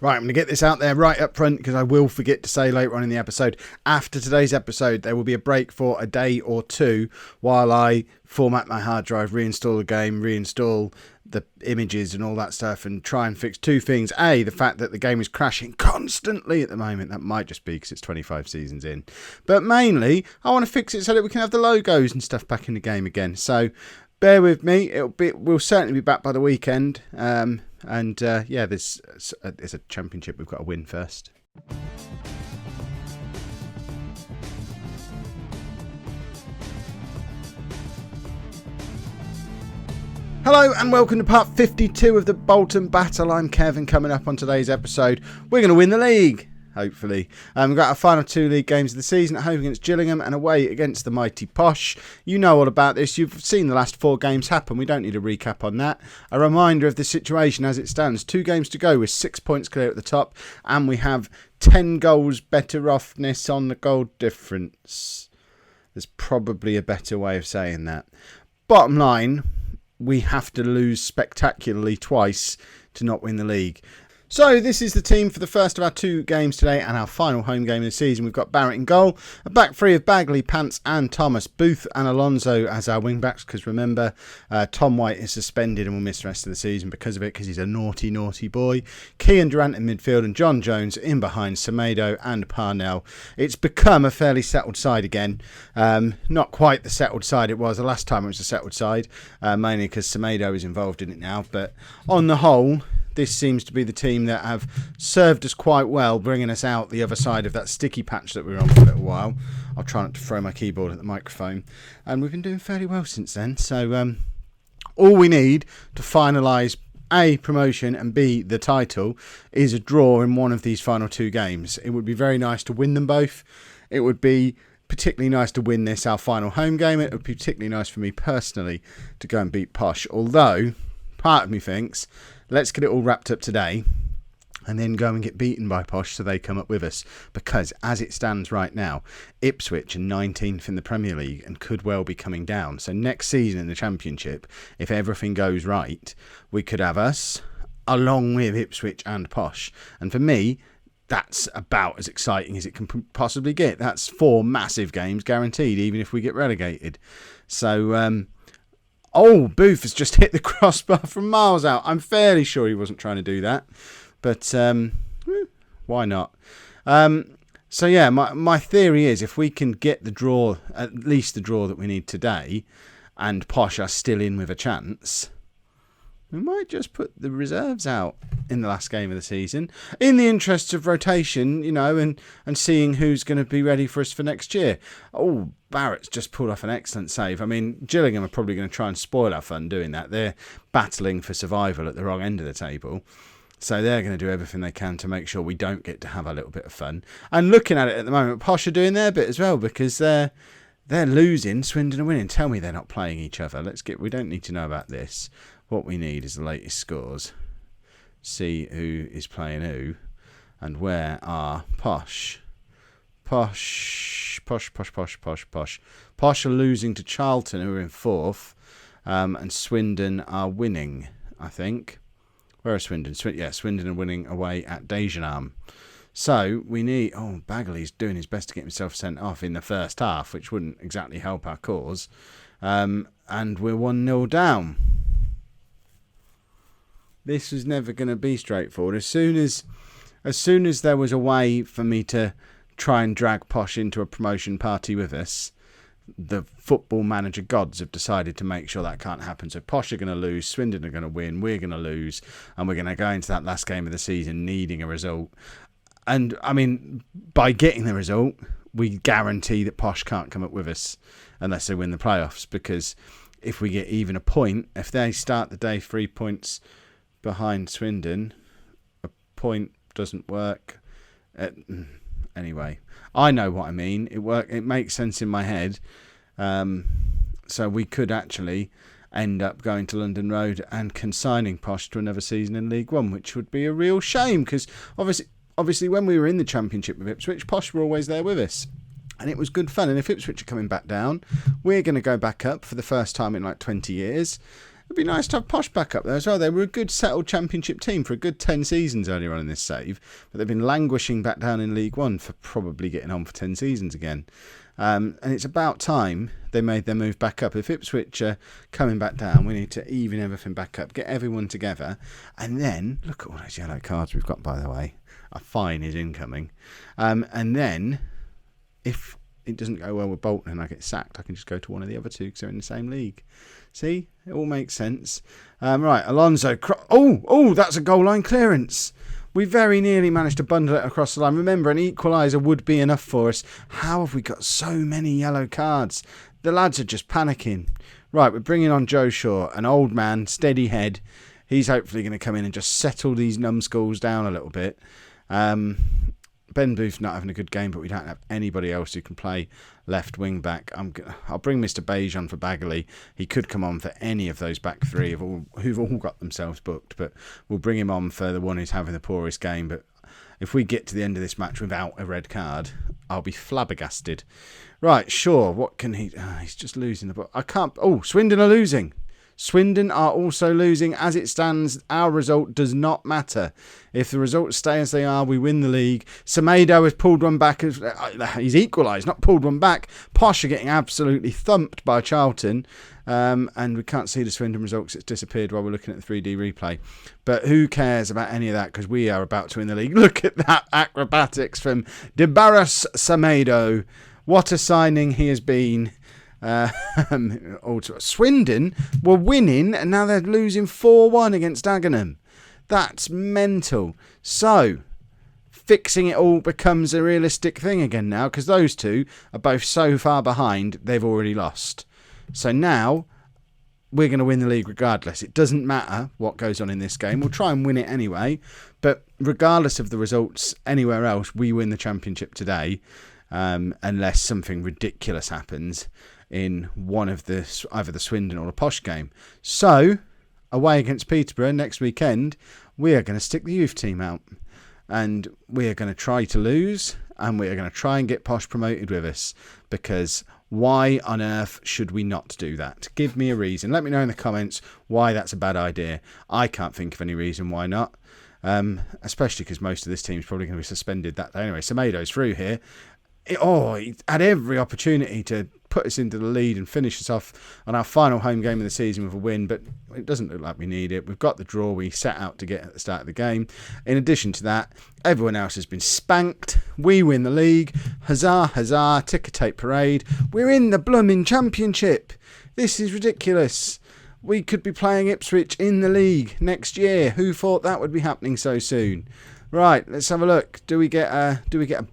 Right, I'm going to get this out there right up front because I will forget to say later on in the episode. After today's episode, there will be a break for a day or two while I format my hard drive, reinstall the game, reinstall the images and all that stuff, and try and fix two things. A, the fact that the game is crashing constantly at the moment. That might just be because it's 25 seasons in. But mainly, I want to fix it so that we can have the logos and stuff back in the game again. So bear with me. We'll certainly be back by the weekend. There's a championship we've got to win first. Hello and welcome to part 52 of the Bolton battle. I'm Kevin. Coming up on today's episode, we're going to win the league, hopefully. We've got our final two league games of the season, at home against Gillingham and away against the mighty POSH. You know all about this. You've seen the last four games happen. We don't need a recap on that. A reminder of the situation as it stands. 2 games to go with 6 points clear at the top, and we have 10 goals better offness on the goal difference. There's probably a better way of saying that. Bottom line, we have to lose spectacularly twice to not win the league. So this is the team for the first of our 2 games today and our final home game of the season. We've got Barrett in goal, a back three of Bagley, Pants and Thomas, Booth and Alonso as our wing backs, because remember Tom White is suspended and will miss the rest of the season because of it, because he's a naughty boy. Kean Durant in midfield and John Jones in behind Semedo and Parnell. It's become a fairly settled side again. Not quite the settled side it was the last time it was a settled side, mainly because Semedo is involved in it now, but on the whole, this seems to be the team that have served us quite well, bringing us out the other side of that sticky patch that we were on for a little while. I'll try not to throw my keyboard at the microphone. And we've been doing fairly well since then. So all we need to finalise A, promotion, and B, the title, is a draw in one of these final 2 games. It would be very nice to win them both. It would be particularly nice to win this, our final home game. It would be particularly nice for me personally to go and beat POSH. Although, part of me thinks, let's get it all wrapped up today and then go and get beaten by POSH so they come up with us. Because as it stands right now, Ipswich are 19th in the Premier League and could well be coming down. So next season in the Championship, if everything goes right, we could have us along with Ipswich and POSH. And for me, that's about as exciting as it can possibly get. That's 4 massive games guaranteed, even if we get relegated. So, Booth has just hit the crossbar from miles out. I'm fairly sure he wasn't trying to do that. But why not? My theory is if we can get the draw, at least the draw that we need today, and POSH are still in with a chance, we might just put the reserves out in the last game of the season, in the interests of rotation, and seeing who's going to be ready for us for next year. Oh, Barrett's just pulled off an excellent save. I mean, Gillingham are probably going to try and spoil our fun doing that. They're battling for survival at the wrong end of the table. So they're going to do everything they can to make sure we don't get to have a little bit of fun. And looking at it at the moment, POSH are doing their bit as well, because they're losing, Swindon are winning. Tell me they're not playing each other. We don't need to know about this. What we need is the latest scores. See who is playing who, and where are POSH. POSH are losing to Charlton, who are in 4th, and Swindon are winning, I think. Where are Swindon? Swindon are winning away at Dagenham. So we need... Bagley's doing his best to get himself sent off in the first half, which wouldn't exactly help our cause. And we're 1-0 down. This was never going to be straightforward. As soon as there was a way for me to try and drag POSH into a promotion party with us, the football manager gods have decided to make sure that can't happen. So POSH are going to lose, Swindon are going to win, we're going to lose, and we're going to go into that last game of the season needing a result. And, I mean, by getting the result, we guarantee that POSH can't come up with us unless they win the playoffs, because if we get even a point, if they start the day 3 points behind Swindon, a point doesn't work. Anyway, I know what I mean. It makes sense in my head. So we could actually end up going to London Road and consigning POSH to another season in League One, which would be a real shame, because obviously when we were in the Championship with Ipswich, POSH were always there with us. And it was good fun. And if Ipswich are coming back down, we're going to go back up for the first time in like 20 years. It'd be nice to have Posh back up there as well. They were a good settled championship team for a good 10 seasons earlier on in this save, but they've been languishing back down in League One for probably getting on for 10 seasons again. And it's about time they made their move back up. If Ipswich are coming back down, we need to even everything back up, get everyone together, and then look at all those yellow cards we've got, by the way. A fine is incoming. And then if it doesn't go well with Bolton and I get sacked, I can just go to one of the other two because they're in the same league. See? It all makes sense. Right, Alonso. That's a goal line clearance. We very nearly managed to bundle it across the line. Remember, an equaliser would be enough for us. How have we got so many yellow cards? The lads are just panicking. Right, we're bringing on Joe Shaw, an old man, steady head. He's hopefully going to come in and just settle these numbskulls down a little bit. Ben Booth's not having a good game, but we don't have anybody else who can play left wing back. I'll bring Mr. Beige on for Bagley. He could come on for any of those back three who've all got themselves booked, but we'll bring him on for the one who's having the poorest game. But if we get to the end of this match without a red card, I'll be flabbergasted. Right, sure. What can he... he's just losing the ball. I can't... Swindon are losing. Swindon are also losing. As it stands, our result does not matter. If the results stay as they are, we win the league. Semedo has pulled one back. He's equalised, not pulled one back. Posh are getting absolutely thumped by Charlton. And we can't see the Swindon results. It's disappeared while we're looking at the 3D replay. But who cares about any of that, because we are about to win the league. Look at that acrobatics from Debarras Semedo. What a signing he has been. Swindon were winning and now they're losing 4-1 against Dagenham. That's mental. So fixing it all becomes a realistic thing again now, because those two are both so far behind they've already lost. So now we're going to win the league regardless. It doesn't matter what goes on in this game. We'll try and win it anyway, but regardless of the results anywhere else, we win the championship today, unless something ridiculous happens in one of either the Swindon or the Posh game. So, away against Peterborough next weekend, we are going to stick the youth team out. And we are going to try to lose, and we are going to try and get Posh promoted with us. Because why on earth should we not do that? Give me a reason. Let me know in the comments why that's a bad idea. I can't think of any reason why not. Especially because most of this team is probably going to be suspended that day anyway. Semedo's through here. He had every opportunity to put us into the lead and finish us off on our final home game of the season with a win, but it doesn't look like we need it. We've got the draw we set out to get at the start of the game. In addition to that, everyone else has been spanked. We win the league. Huzzah, huzzah, ticker tape parade. We're in the blooming championship. This is ridiculous. We could be playing Ipswich in the league next year. Who thought that would be happening so soon? Right, let's have a look. Do we get a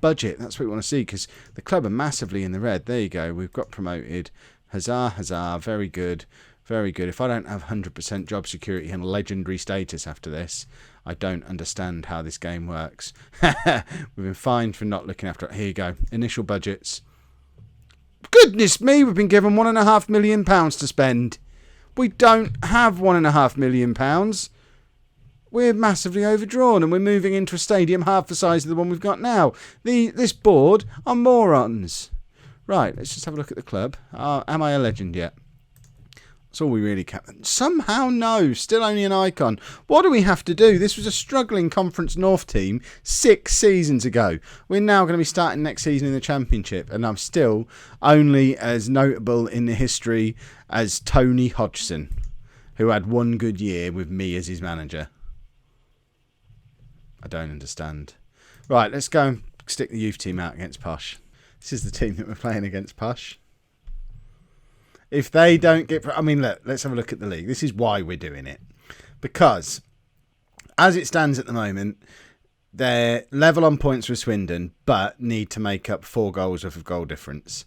budget? That's what we want to see, because the club are massively in the red. There you go. We've got promoted. Huzzah, huzzah. Very good. Very good. If I don't have 100% job security and legendary status after this, I don't understand how this game works. We've been fined for not looking after it. Here you go. Initial budgets. Goodness me, we've been given £1.5 million to spend. We don't have £1.5 million. We're massively overdrawn and we're moving into a stadium half the size of the one we've got now. This board are morons. Right, let's just have a look at the club. Am I a legend yet? That's all we really can. Somehow no, still only an icon. What do we have to do? This was a struggling Conference North team 6 seasons ago. We're now going to be starting next season in the Championship, and I'm still only as notable in the history as Tony Hodgson, who had one good year with me as his manager. I don't understand. Right, let's go and stick the youth team out against Posh. This is the team that we're playing against, Posh. If they don't get... I mean, look, let's have a look at the league. This is why we're doing it. Because, as it stands at the moment, they're level on points with Swindon, but need to make up 4 goals worth of goal difference.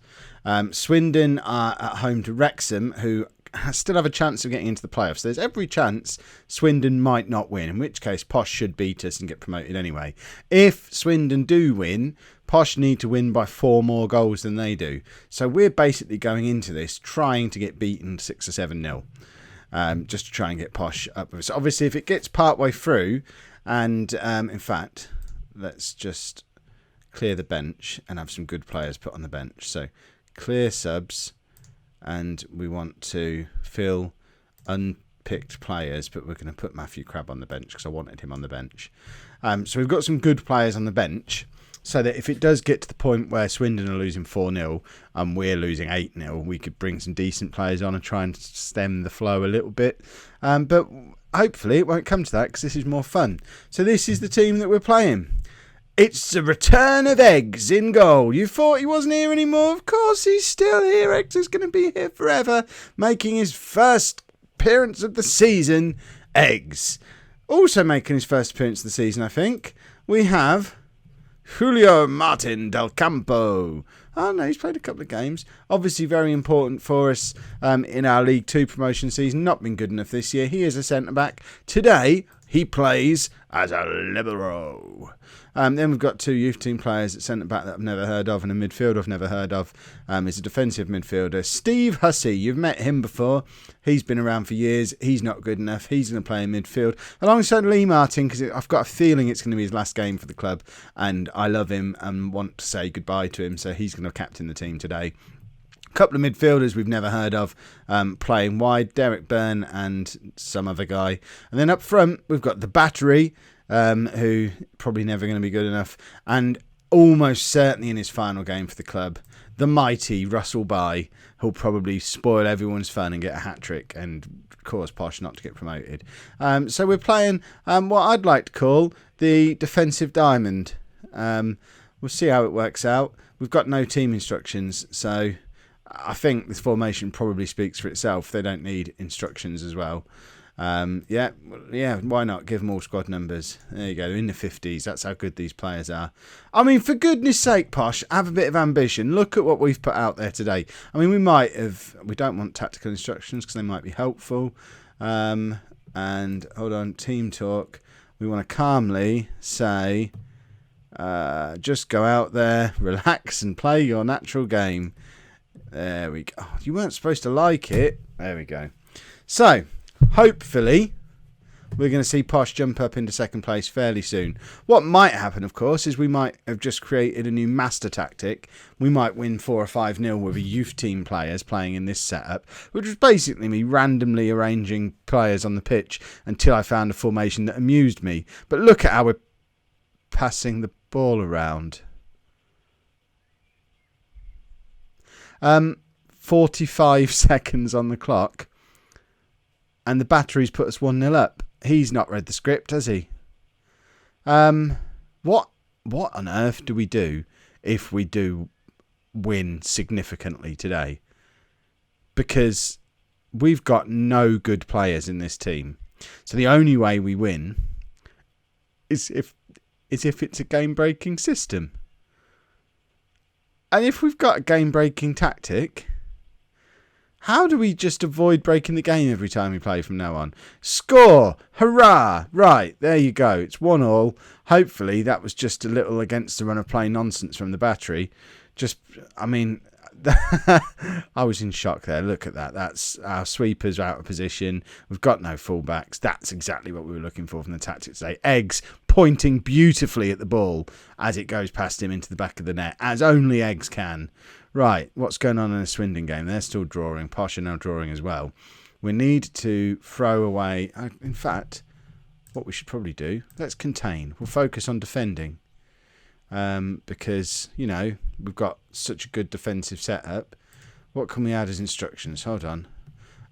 Swindon are at home to Wrexham, who still have a chance of getting into the playoffs. There's every chance Swindon might not win, in which case Posh should beat us and get promoted anyway. If Swindon do win, Posh need to win by 4 more goals than they do. So we're basically going into this trying to get beaten 6 or 7-0. Just to try and get Posh up with us. Obviously, if it gets part way through, and in fact, let's just clear the bench and have some good players put on the bench. So clear subs. And we want to fill picked players, but we're going to put Matthew Crabb on the bench because I wanted him on the bench. So we've got some good players on the bench, so that if it does get to the point where Swindon are losing 4-0 and we're losing 8-0, we could bring some decent players on and try and stem the flow a little bit. But hopefully it won't come to that because this is more fun. So this is the team that we're playing. It's the return of Eggs in goal. You thought he wasn't here anymore? Of course he's still here. Eggs is going to be here forever, making his first appearance of the season. Eggs. Also making his first appearance of the season, I think, we have Julio Martin del Campo. Oh no, he's played a couple of games. Obviously very important for us in our League 2 promotion season. Not been good enough this year. He is a centre-back. Today, he plays as a libero. Then we've got 2 youth team players at centre-back that I've never heard of, and a midfielder I've never heard of. He's a defensive midfielder. Steve Hussey, you've met him before. He's been around for years. He's not good enough. He's going to play in midfield. Alongside Lee Martin, because I've got a feeling it's going to be his last game for the club, and I love him and want to say goodbye to him, so he's going to captain the team today. A couple of midfielders we've never heard of playing wide, Derek Byrne and some other guy. And then up front, we've got the Battery, who probably never going to be good enough, and almost certainly in his final game for the club, the mighty Russell Bye, who'll probably spoil everyone's fun and get a hat-trick and cause Posh not to get promoted. So we're playing what I'd like to call the defensive diamond. We'll see how it works out. We've got no team instructions, so I think this formation probably speaks for itself. They don't need instructions as well. Yeah, why not? Give them all squad numbers. There you go, in the 50s. That's how good these players are. I mean, for goodness sake, Posh, have a bit of ambition. Look at what we've put out there today. I mean, we don't want tactical instructions because they might be helpful. And hold on, team talk. We want to calmly say, just go out there, relax and play your natural game. There we go. Oh, you weren't supposed to like it. There we go. So, hopefully, we're going to see Posh jump up into second place fairly soon. What might happen, of course, is we might have just created a new master tactic. We might win 4 or 5-0 with a youth team players playing in this setup, which was basically me randomly arranging players on the pitch until I found a formation that amused me. But look at how we're passing the ball around. 45 seconds on the clock. And the Battery's put us 1-0 up. He's not read the script, has he? What on earth do we do if we do win significantly today? Because we've got no good players in this team. So the only way we win is if it's a game-breaking system. And if we've got a game-breaking tactic, how do we just avoid breaking the game every time we play from now on? Score! Hurrah! Right, there you go. It's 1-1. Hopefully that was just a little against the run of play nonsense from the Battery. I was in shock there. Look at that. That's our sweepers out of position. We've got no fullbacks. That's exactly what we were looking for from the tactics today. Eggs pointing beautifully at the ball as it goes past him into the back of the net, as only Eggs can. Right, what's going on in the Swindon game? They're still drawing. Posh are now drawing as well. We need to throw away... In fact, what we should probably do, let's contain. We'll focus on defending. Because, we've got such a good defensive setup. What can we add as instructions? Hold on.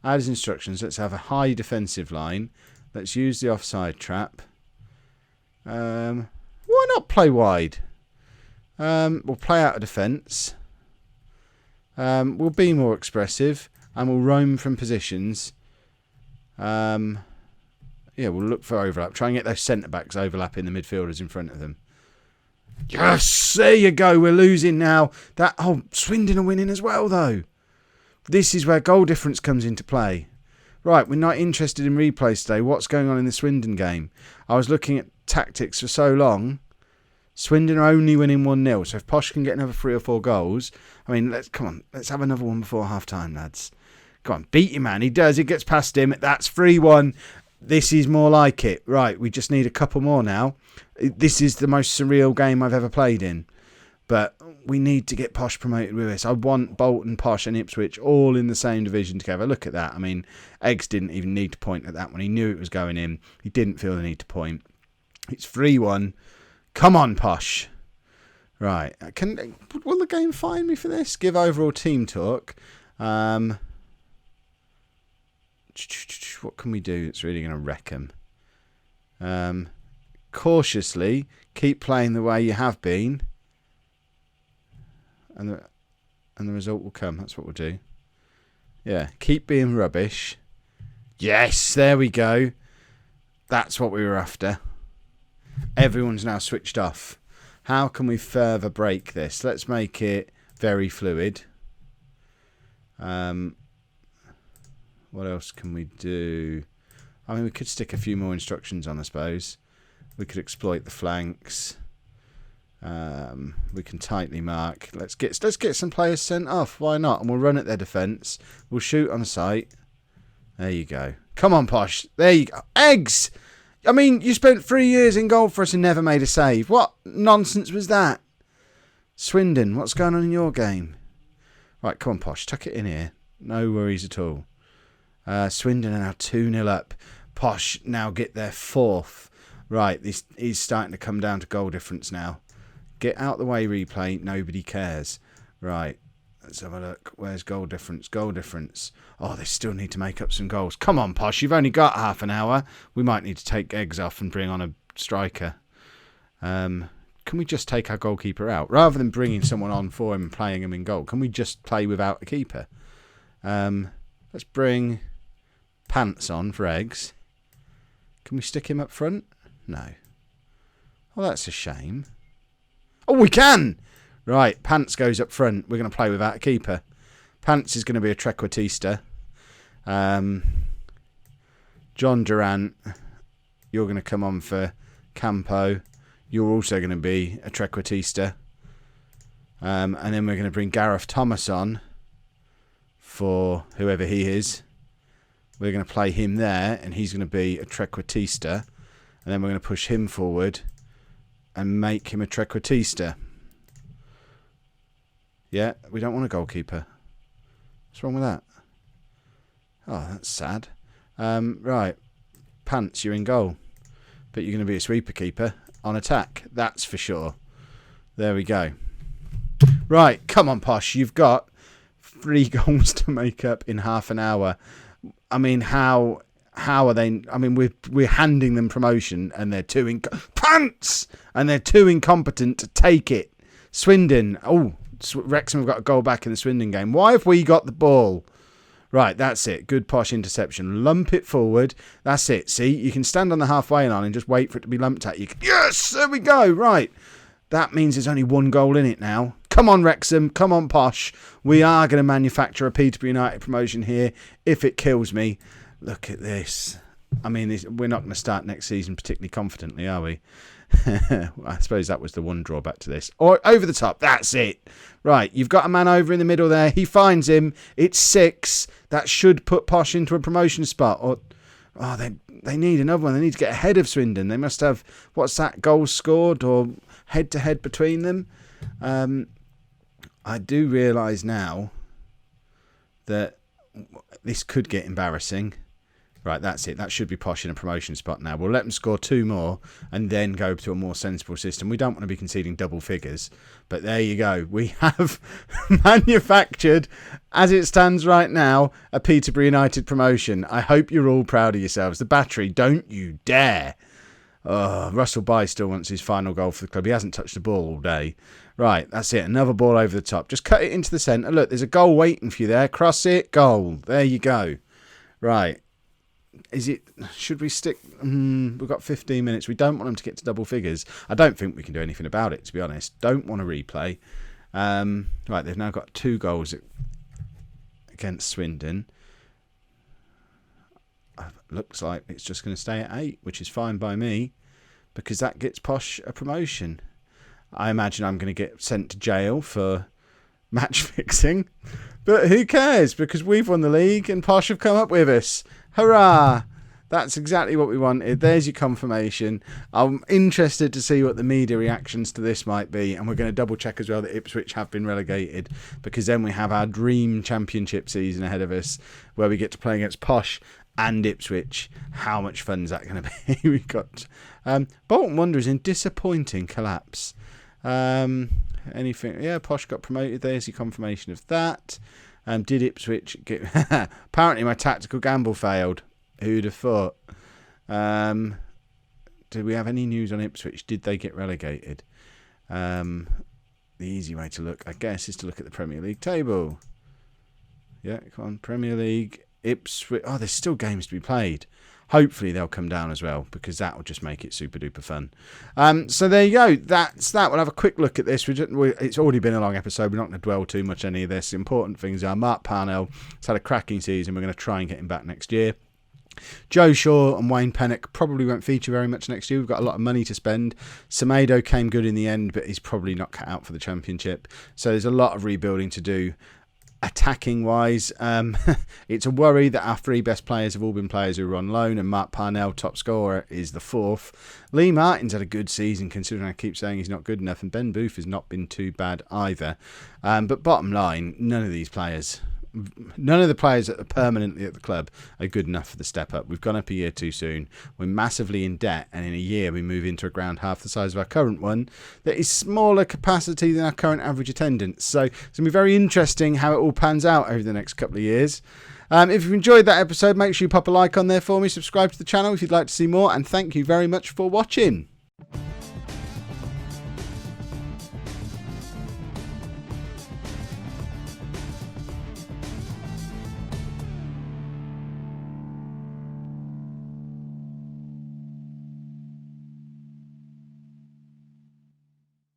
Add as instructions. Let's have a high defensive line. Let's use the offside trap. Why not play wide? We'll play out of defence. We'll be more expressive. And we'll roam from positions. We'll look for overlap. Try and get those centre-backs overlapping the midfielders in front of them. Yes, there you go. We're losing now. Swindon are winning as well, though. This is where goal difference comes into play. Right, we're not interested in replays today. What's going on in the Swindon game? I was looking at tactics for so long. Swindon are only winning 1-0. So if Posh can get another 3 or 4 goals, let's have another one before half-time, lads. Come on, beat your man. He does. It gets past him. That's 3-1. This is more like it. Right, we just need a couple more now. This is the most surreal game I've ever played in. But we need to get Posh promoted with us. I want Bolton, Posh and Ipswich all in the same division together. Look at that. I mean, Eggs didn't even need to point at that one. He knew it was going in. He didn't feel the need to point. It's 3-1. Come on, Posh. Right. Will the game fine me for this? Give overall team talk. What can we do that's really going to wreck them? Cautiously, keep playing the way you have been. And the result will come. That's what we'll do. Yeah, keep being rubbish. Yes, there we go. That's what we were after. Everyone's now switched off. How can we further break this? Let's make it very fluid. What else can we do? I mean, we could stick a few more instructions on, I suppose. We could exploit the flanks. We can tightly mark. Let's get some players sent off. Why not? And we'll run at their defence. We'll shoot on sight. There you go. Come on, Posh. There you go. Eggs! I mean, you spent 3 years in goal for us and never made a save. What nonsense was that? Swindon, what's going on in your game? Right, come on, Posh. Tuck it in here. No worries at all. Swindon are now 2-0 up. Posh now get their 4th. Right, this is starting to come down to goal difference now. Get out the way, replay. Nobody cares. Right, let's have a look. Where's goal difference? Goal difference. Oh, they still need to make up some goals. Come on, Posh. You've only got half an hour. We might need to take Eggs off and bring on a striker. Can we just take our goalkeeper out? Rather than bringing someone on for him and playing him in goal, can we just play without a keeper? Let's bring Pants on for Eggs. Can we stick him up front? No. Oh, that's a shame. Oh, we can! Right, Pants goes up front. We're going to play without a keeper. Pants is going to be a trequartista. John Durant, you're going to come on for Campo. You're also going to be a trequartista. And then we're going to bring Gareth Thomas on for whoever he is. We're going to play him there, and he's going to be a trequartista. And then we're going to push him forward and make him a trequartista. Yeah, we don't want a goalkeeper. What's wrong with that? Oh, that's sad. Right. Pants, you're in goal. But you're going to be a sweeper keeper on attack. That's for sure. There we go. Right, come on, Posh. You've got 3 goals to make up in half an hour. I mean, how are they? I mean, we're handing them promotion, and they're Pants, and they're too incompetent to take it. Swindon. Oh, Wrexham have got a goal back in the Swindon game. Why have we got the ball? Right, that's it. Good Posh interception. Lump it forward. That's it. See, you can stand on the halfway line and just wait for it to be lumped at you. Yes, there we go. Right. That means there's only 1 goal in it now. Come on, Wrexham. Come on, Posh. We are going to manufacture a Peterborough United promotion here if it kills me. Look at this. I mean, we're not going to start next season particularly confidently, are we? I suppose that was the one drawback to this. Or over the top. That's it. Right, you've got a man over in the middle there. He finds him. It's 6. That should put Posh into a promotion spot. Or they need another one. They need to get ahead of Swindon. They must have, what's that, goals scored or head-to-head between them. I do realise now that this could get embarrassing. Right, that's it. That should be Posh in a promotion spot now. We'll let them score 2 more and then go to a more sensible system. We don't want to be conceding double figures. But there you go. We have manufactured, as it stands right now, a Peterborough United promotion. I hope you're all proud of yourselves. The battery, don't you dare. Oh, Russell Bye still wants his final goal for the club. He hasn't touched the ball all day. Right, that's it. Another ball over the top. Just cut it into the centre. Look, there's a goal waiting for you there. Cross it, goal. There you go. Right. Should we stick? We've got 15 minutes. We don't want them to get to double figures. I don't think we can do anything about it, to be honest. Don't want to replay. Right, they've now got 2 goals against Swindon. Looks like it's just going to stay at 8, which is fine by me, because that gets Posh a promotion. I imagine I'm going to get sent to jail for match fixing, but who cares, because we've won the league and Posh have come up with us. Hurrah! That's exactly what we wanted. There's your confirmation. I'm interested to see what the media reactions to this might be, and we're going to double check as well that Ipswich have been relegated, because then we have our dream championship season ahead of us where we get to play against POSH and Ipswich. How much fun is that going to be? We've got Bolton Wanderers in disappointing collapse. Anything? Yeah, POSH got promoted. There's your confirmation of that. Did Ipswich get... Apparently my tactical gamble failed. Who'd have thought? Did we have any news on Ipswich? Did they get relegated? The easy way to look, I guess, is to look at the Premier League table. Yeah, come on, Premier League. Ipswich. Oh, there's still games to be played. Hopefully they'll come down as well, because that will just make it super duper fun. So there you go. That's that. We'll have a quick look at this. It's already been a long episode. We're not going to dwell too much on any of this. The important things are Mark Parnell has had a cracking season. We're going to try and get him back next year. Joe Shaw and Wayne Pennock probably won't feature very much next year. We've got a lot of money to spend. Semedo came good in the end, but he's probably not cut out for the championship. So there's a lot of rebuilding to do. Attacking wise, it's a worry that our three best players have all been players who are on loan, and Mark Parnell, top scorer, is the fourth. Lee Martin's had a good season, considering I keep saying he's not good enough, and Ben Booth has not been too bad either. But bottom line, none of the players that are permanently at the club are good enough for the step up. We've gone up a year too soon. We're massively in debt, and in a year we move into a ground half the size of our current one that is smaller capacity than our current average attendance. So it's going to be very interesting how it all pans out over the next couple of years. If you've enjoyed that episode, make sure you pop a like on there for me, subscribe to the channel if you'd like to see more, and thank you very much for watching.